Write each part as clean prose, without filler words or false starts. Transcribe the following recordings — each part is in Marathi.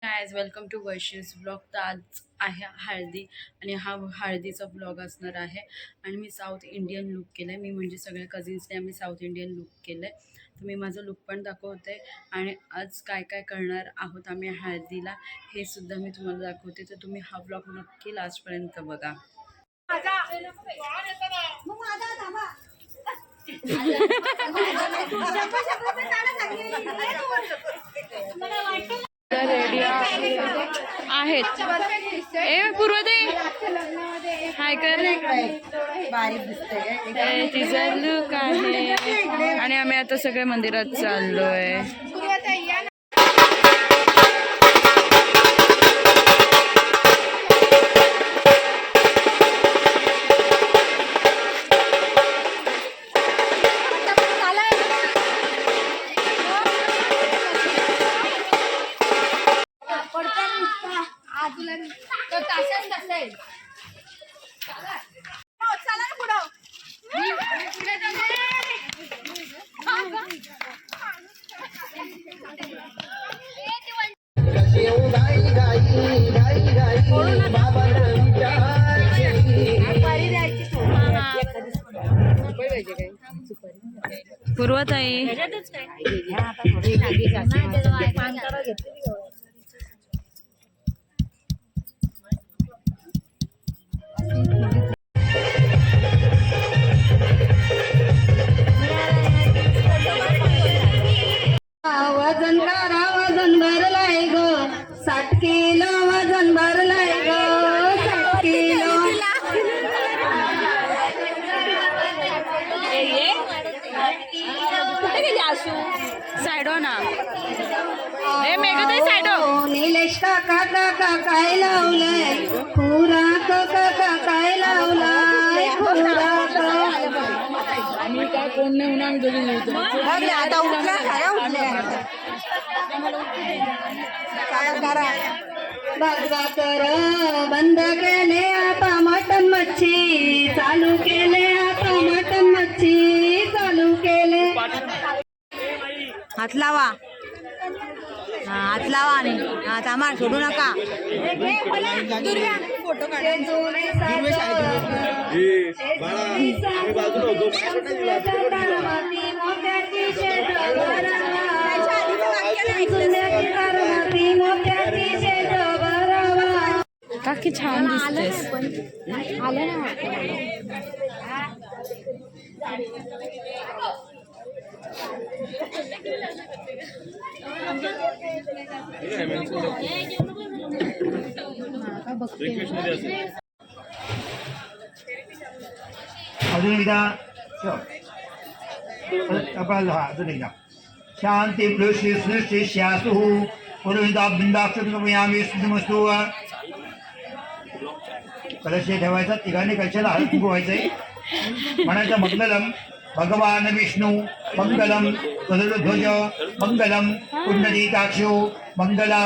Guys welcome to Varshi's blog. तर आज आहे हळदी आणि हा हळदीचा ब्लॉग असणार आहे. आणि मी साऊथ इंडियन लुक केलं आहे. मी म्हणजे सगळ्या कझिन्सने आम्ही साऊथ इंडियन लुक केलं आहे. तर मी माझं लुक पण दाखवते आणि आज काय काय करणार आहोत आम्ही हळदीला हे सुद्धा मी तुम्हाला दाखवते. तर तुम्ही हा ब्लॉग नक्की लास्टपर्यंत बघा. रेडी आहेत. ए पूर्वदे हाय कर. तिचा लुक आहे आणि आम्ही आता सगळे मंदिरात चाललोय. पूर्वताई वजन भरलाय ग 60 किलो वजन भरलाय ग 60 किलो. साइडो ना. ए मेघताई साइडो. निलेश काका काय लावलंय खुराक काका काय लावलाय खुराक. आम्ही काय कोण नाही होणार दोघी आता उठला काय उठल्या काय करा बाजरा कर. बंद केले आता मटन मच्छी चालू केले आता मटन मच्छी चालू केले. हात लावा हात लावा आणि थांबा सोडू नका. फोटो काकी छान दिसतेस. आलं ना. अजून एकदा अजून एकदा शांती पृष्टी सृष्टी श्यासु पुरुषदा बिंदाक्षयामी सुमस्तु. कलश ठेवायचा तिघांनी कशाला हळद कुंकू व्हायचंय म्हणायचं. मंगलम भगवान विष्णू मंगलम गरुडध्वज मंगलम पुंडरीकाक्षो मंगला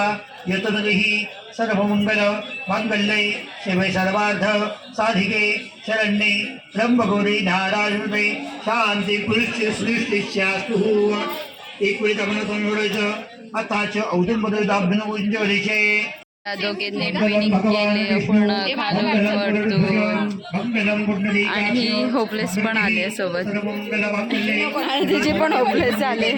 यतदहि सर्वमंगल मांगल्ये शिवे सर्वार्थ साधिके शरण्ये त्र्यंबके नारायणे शांती पुरुष सृष्टी श्यास्तु. एक वेळी आपण समोरायचं. आताच औदून बदल दाबन उंजवलीचे दोघींनी ट्विनिंग केले पूर्ण खालून वरतून. आणि होपलेस पण आले सोबत आणि तिचे पण होपलेस झाले.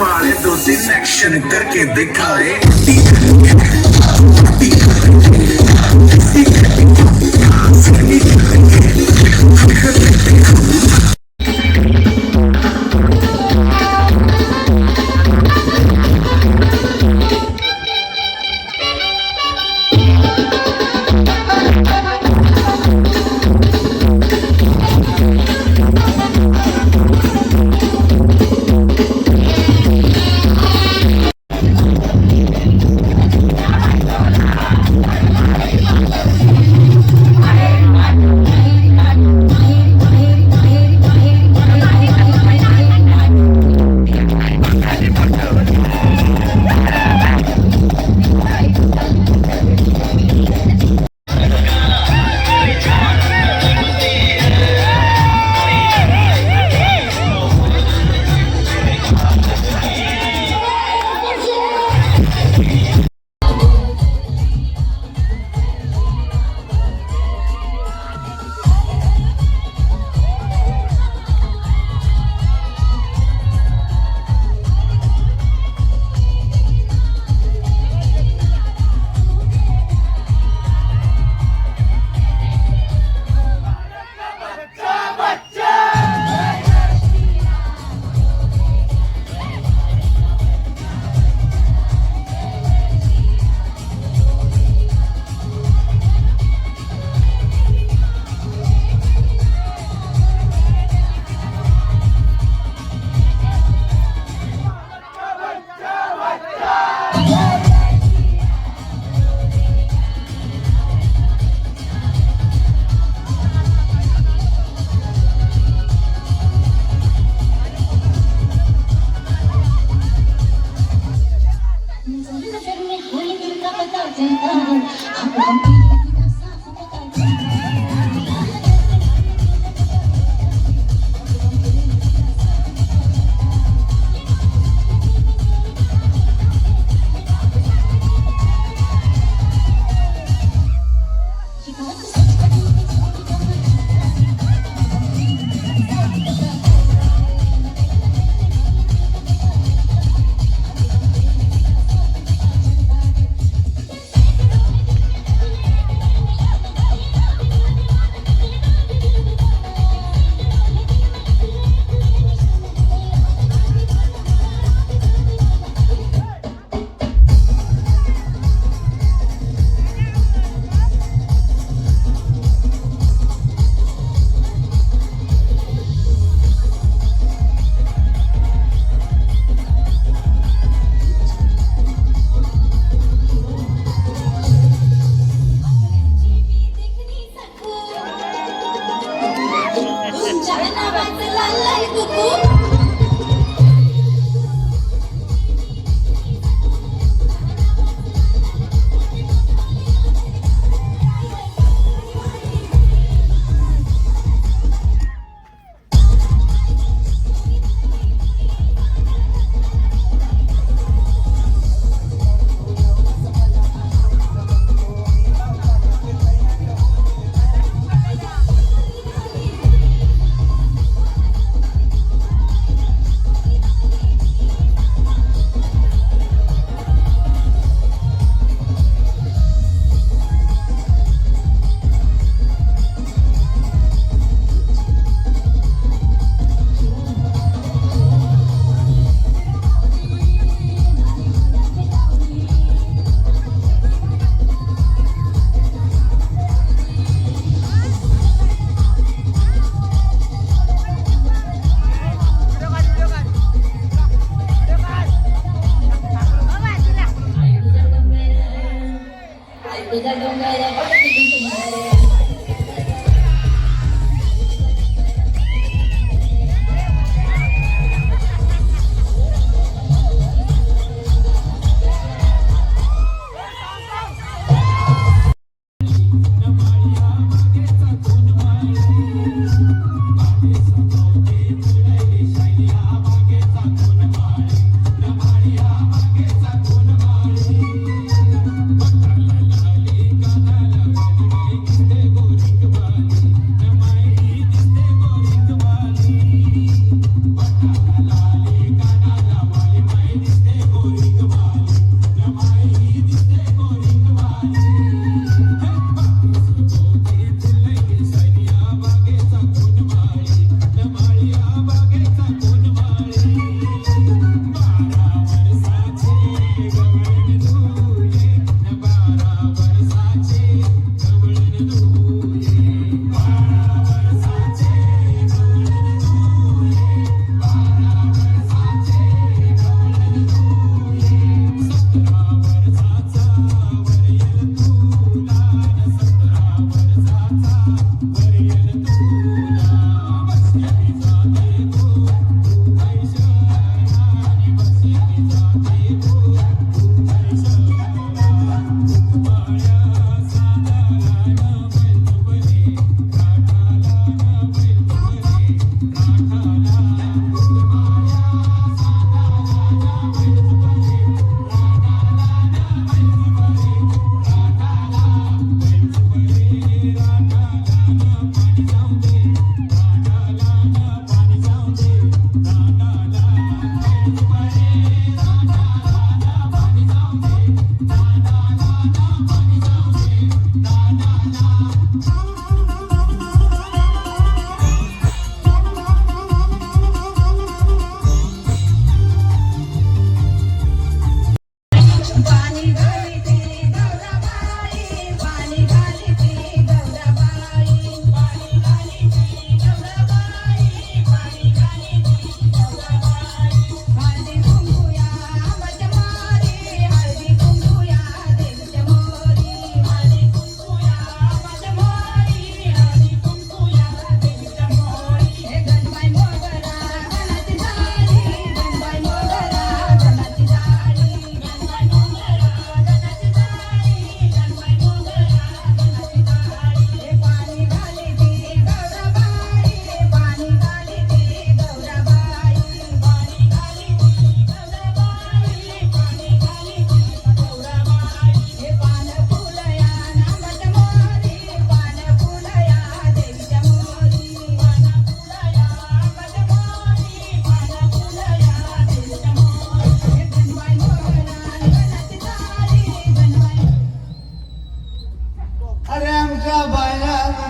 वाले 2-3 एक्शन करके दिखाए.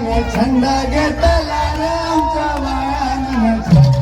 छंद घेतला रे आमच्या बाळानं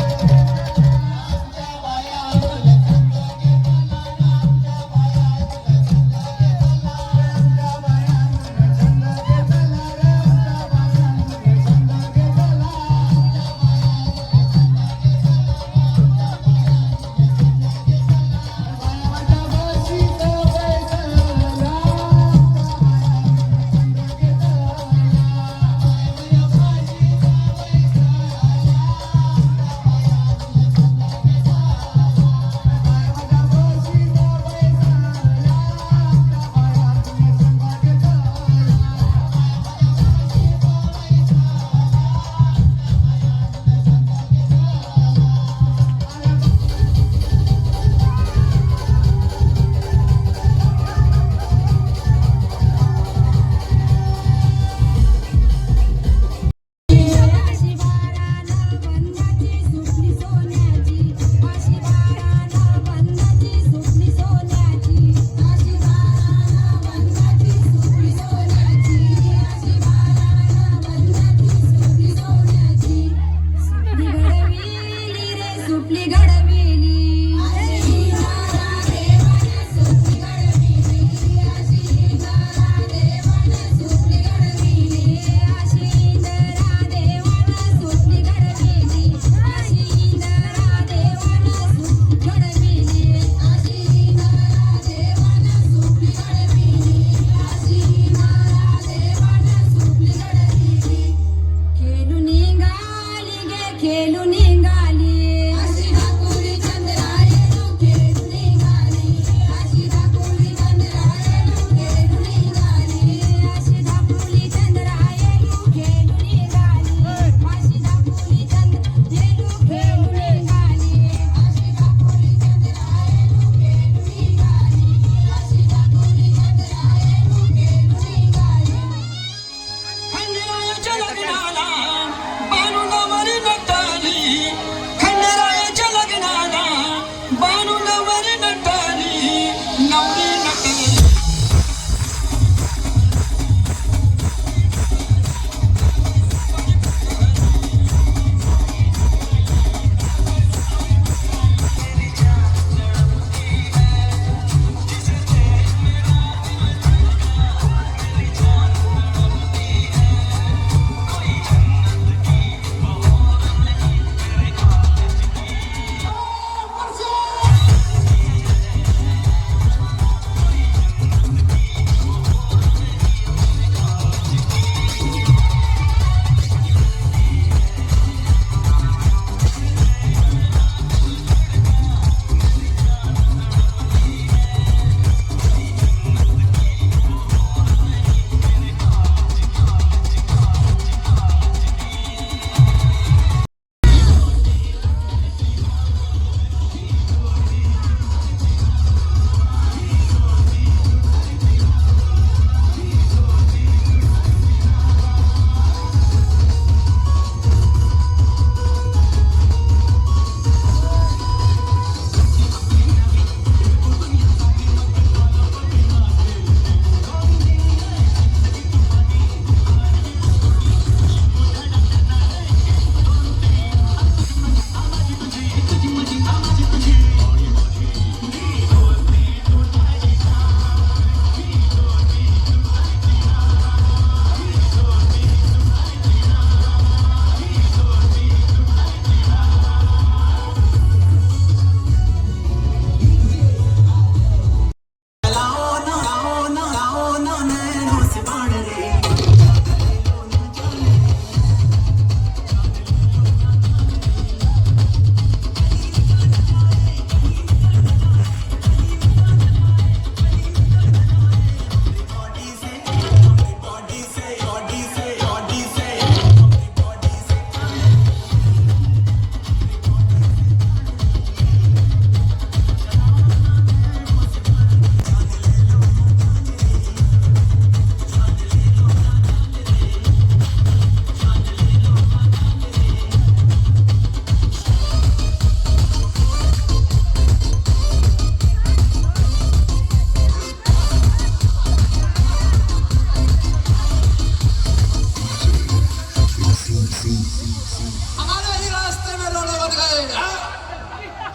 हमारे ही रास्ते में रोड़े बन गए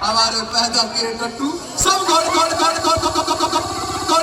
हमारे पैदा किए कट्टू सब घोड़ घोड़ घोड़ घोड़ घोड़ घोड़ घोड़